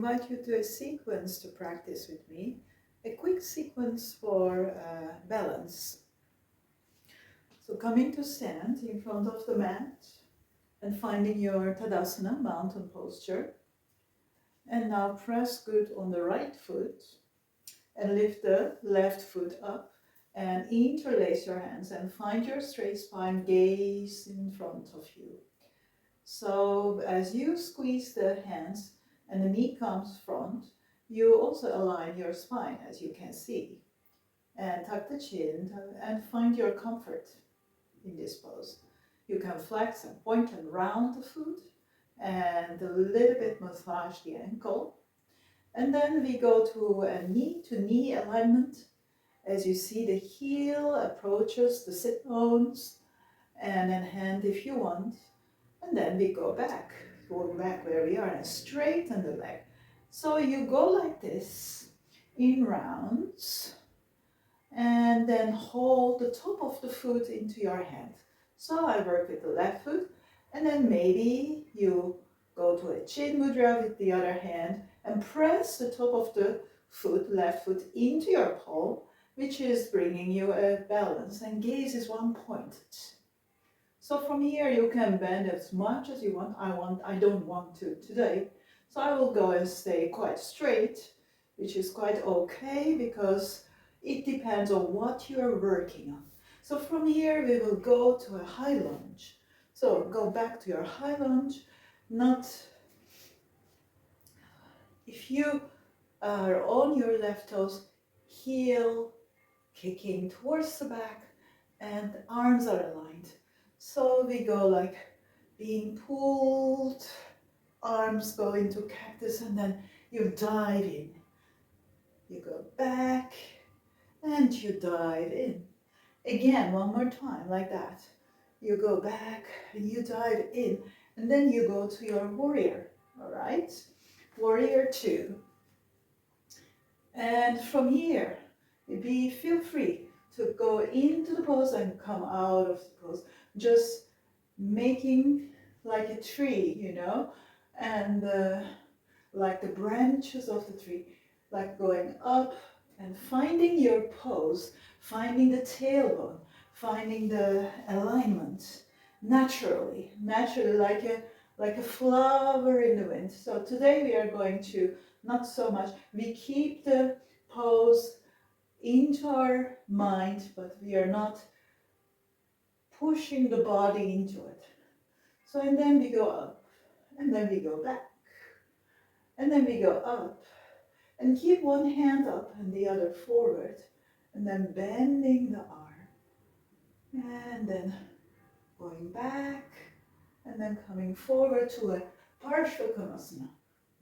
Invite you to a sequence to practice with me, a quick sequence for balance. So coming to stand in front of the mat and finding your Tadasana, mountain posture. And now press good on the right foot and lift the left foot up and interlace your hands and find your straight spine, gaze in front of you. So as you squeeze the hands and the knee comes front, you also align your spine, as you can see, and tuck the chin and find your comfort in this pose. You can flex and point and round the foot and a little bit massage the ankle. And then we go to a knee-to-knee alignment. As you see, the heel approaches the sit bones, and then hand if you want. And then we go back where we are and straighten the leg. So you go like this in rounds and then hold the top of the foot into your hand. So I work with the left foot and then maybe you go to a chin mudra with the other hand and press the top of the foot, left foot, into your palm, which is bringing you a balance, and gaze is one pointed. So from here you can bend as much as you want. I don't want to today. So I will go and stay quite straight, which is quite okay because it depends on what you are working on. So from here we will go to a high lunge. So go back to your high lunge. Not if you are on your left toes, heel kicking towards the back and arms are aligned. So we go like being pulled, arms go into cactus, and then you dive in. You go back and you dive in. Again, one more time like that. You go back and you dive in, and then you go to your warrior, all right? Warrior 2. And from here, feel free to go into the pose and come out of the pose. Just making like a tree, you know, and like the branches of the tree, like going up and finding your pose, finding the tailbone, finding the alignment naturally like a flower in the wind. So today we are going to not so much, we keep the pose into our mind, but we are not pushing the body into it. So, and then we go up, and then we go back, and then we go up, and keep one hand up and the other forward, and then bending the arm, and then going back, and then coming forward to a Parsvakonasana,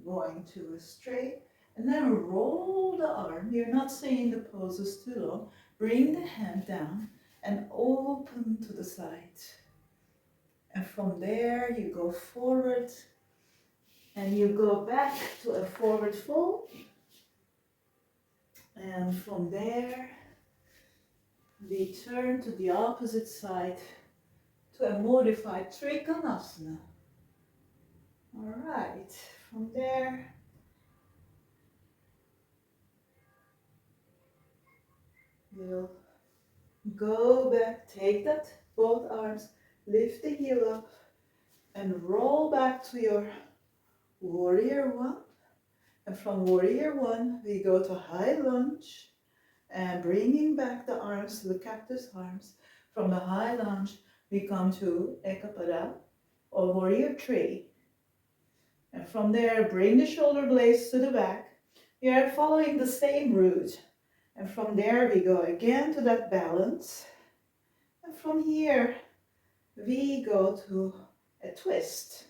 going to a straight, and then roll the arm. You're not staying in the poses too long. Bring the hand down and open to the side. And from there you go forward and you go back to a forward fold. And from there we turn to the opposite side to a modified Trikonasana. All right, from there we'll go back, take that, both arms, lift the heel up and roll back to your warrior 1. And from warrior 1 we go to high lunge and bringing back the arms, the cactus arms. From the high lunge we come to Ekapada or warrior 3. And from there bring the shoulder blades to the back. We are following the same route. And from there we go again to that balance. And from here we go to a twist.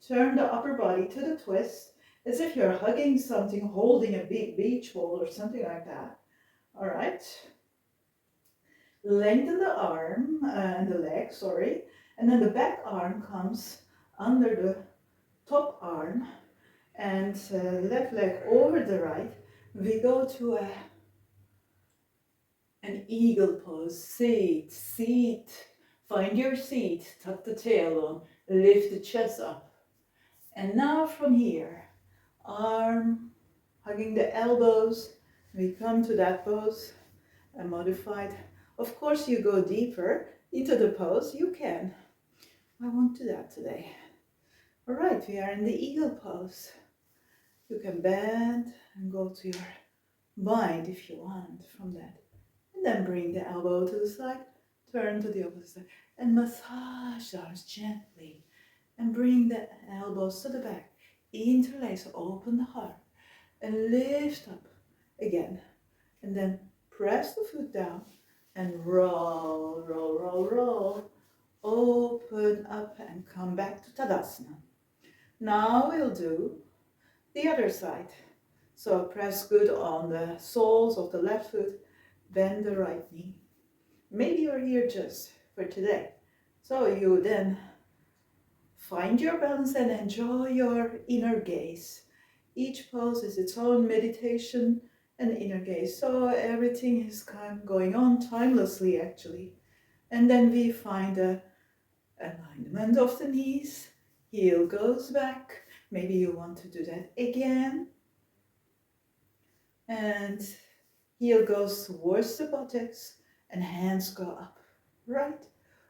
Turn the upper body to the twist as if you're hugging something, holding a big beach ball or something like that. All right. Lengthen the arm and the leg, sorry. And then the back arm comes under the top arm and left leg over the right. We go to an eagle pose. Seat. Find your seat. Tuck the tail on. Lift the chest up. And now from here, arm, hugging the elbows. We come to that pose, a modified. Of course, you go deeper into the pose, you can. I won't do that today. All right, we are in the eagle pose. You can bend and go to your bind if you want from that. And then bring the elbow to the side, turn to the opposite side, and massage the arms gently. And bring the elbows to the back. Interlace, open the heart, and lift up again. And then press the foot down and roll, roll, roll, roll. Open up and come back to Tadasana. Now we'll do the other side. So press good on the soles of the left foot, bend the right knee. Maybe you're here just for today. So you then find your balance and enjoy your inner gaze. Each pose is its own meditation and inner gaze. So everything is kind of going on timelessly actually. And then we find a alignment of the knees. Heel goes back. Maybe you want to do that again. And heel goes towards the buttocks and hands go up, right?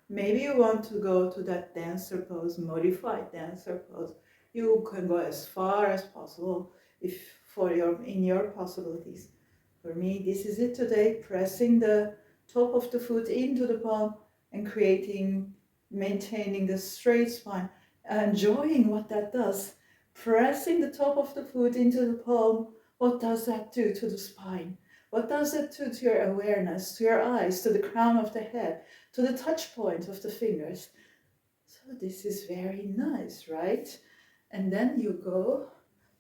Maybe you want to go to that dancer pose, modified dancer pose. You can go as far as possible if in your possibilities. For me, this is it today, pressing the top of the foot into the palm and maintaining the straight spine, enjoying what that does. Pressing the top of the foot into the palm, what does that do to the spine? What does it do to your awareness, to your eyes, to the crown of the head, to the touch point of the fingers? So this is very nice, right? And then you go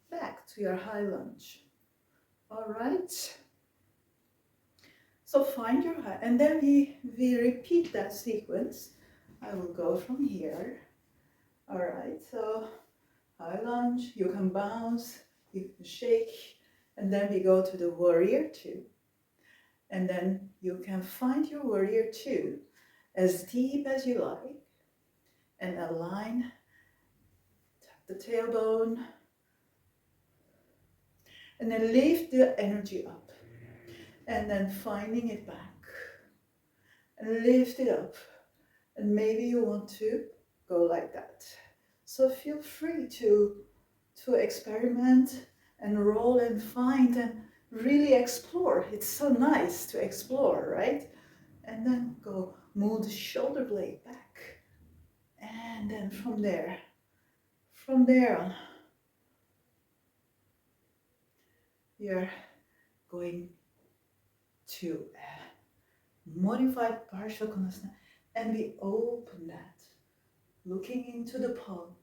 back to your high lunge. All right. So find your high, and then we repeat that sequence. I will go from here. All right, so high lunge, you can bounce, you can shake, and then we go to the warrior two. And then you can find your warrior two as deep as you like, and align, tap the tailbone, and then lift the energy up, and then finding it back, and lift it up, and maybe you want to go like that. So feel free to experiment and roll and find and really explore. It's so nice to explore, right? And then go move the shoulder blade back, and then from there on, you're going to modified partial konasana, and we open that, looking into the palm,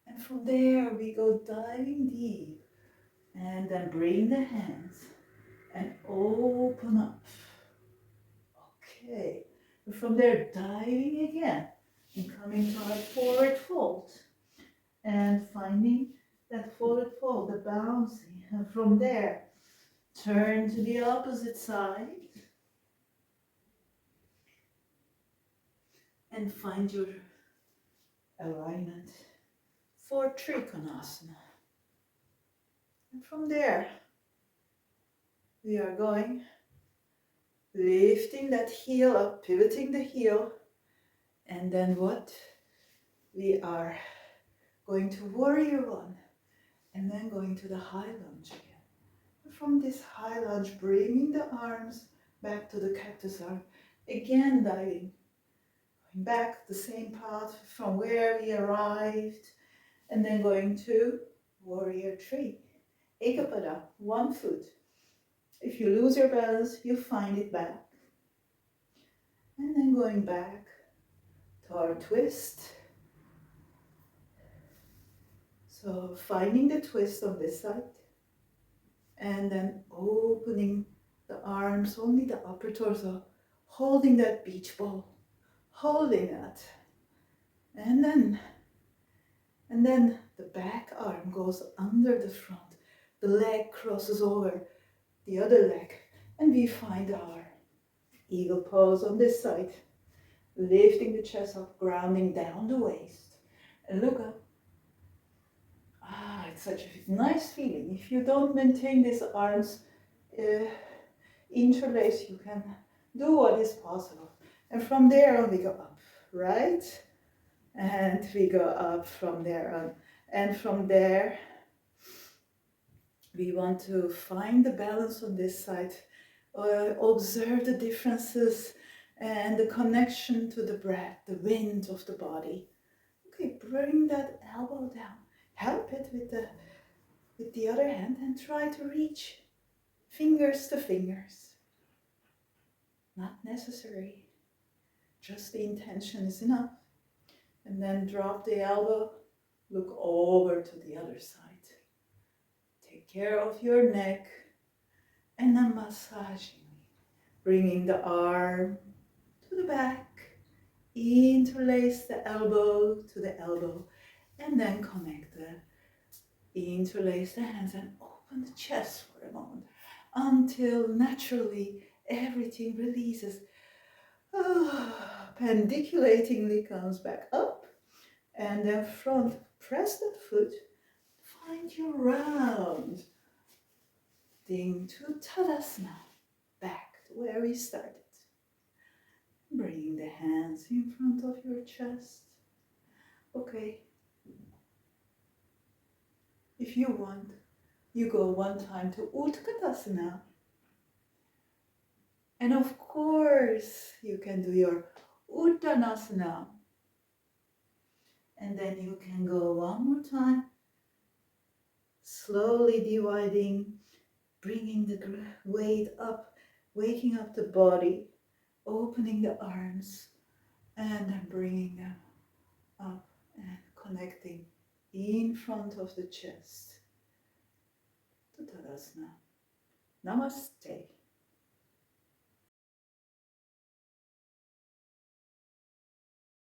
and from there we go diving deep, and then bring the hands and open up. Okay, and from there diving again and coming to our forward fold, and finding that forward fold, the bouncing, and from there turn to the opposite side and find your alignment for Trikonasana. And from there, we are going, lifting that heel up, pivoting the heel, and then what? We are going to warrior one, and then going to the high lunge again. And from this high lunge, bringing the arms back to the cactus arm, again diving, going back the same path from where we arrived, and then going to warrior three. Ekapada, one foot. If you lose your balance, you find it back. And then going back to our twist. So finding the twist on this side. And then opening the arms, only the upper torso, holding that beach ball, holding that. And then the back arm goes under the front. The leg crosses over the other leg, and we find our eagle pose on this side, lifting the chest up, grounding down the waist, and look up. it's such a nice feeling. If you don't maintain these arms interlaced, you can do what is possible. And from there on we go up, right? And we go up from there on. And from there, we want to find the balance on this side, observe the differences and the connection to the breath, the wind of the body. Okay, bring that elbow down. Help it with the other hand and try to reach fingers to fingers. Not necessary. Just the intention is enough. And then drop the elbow, look over to the other side. Take care of your neck and then massaging, bringing the arm to the back, interlace the elbow to the elbow, and then connect interlace the hands and open the chest for a moment until naturally everything releases. Pendiculatingly comes back up, and then front, press that foot, find your round thing to Tadasana, back to where we started. Bringing the hands in front of your chest. Okay. If you want, you go one time to Utkatasana. And of course, you can do your Uttanasana. And then you can go one more time, slowly dividing, bringing the weight up, waking up the body, opening the arms, and then bringing them up and connecting in front of the chest to Tadasana. Namaste.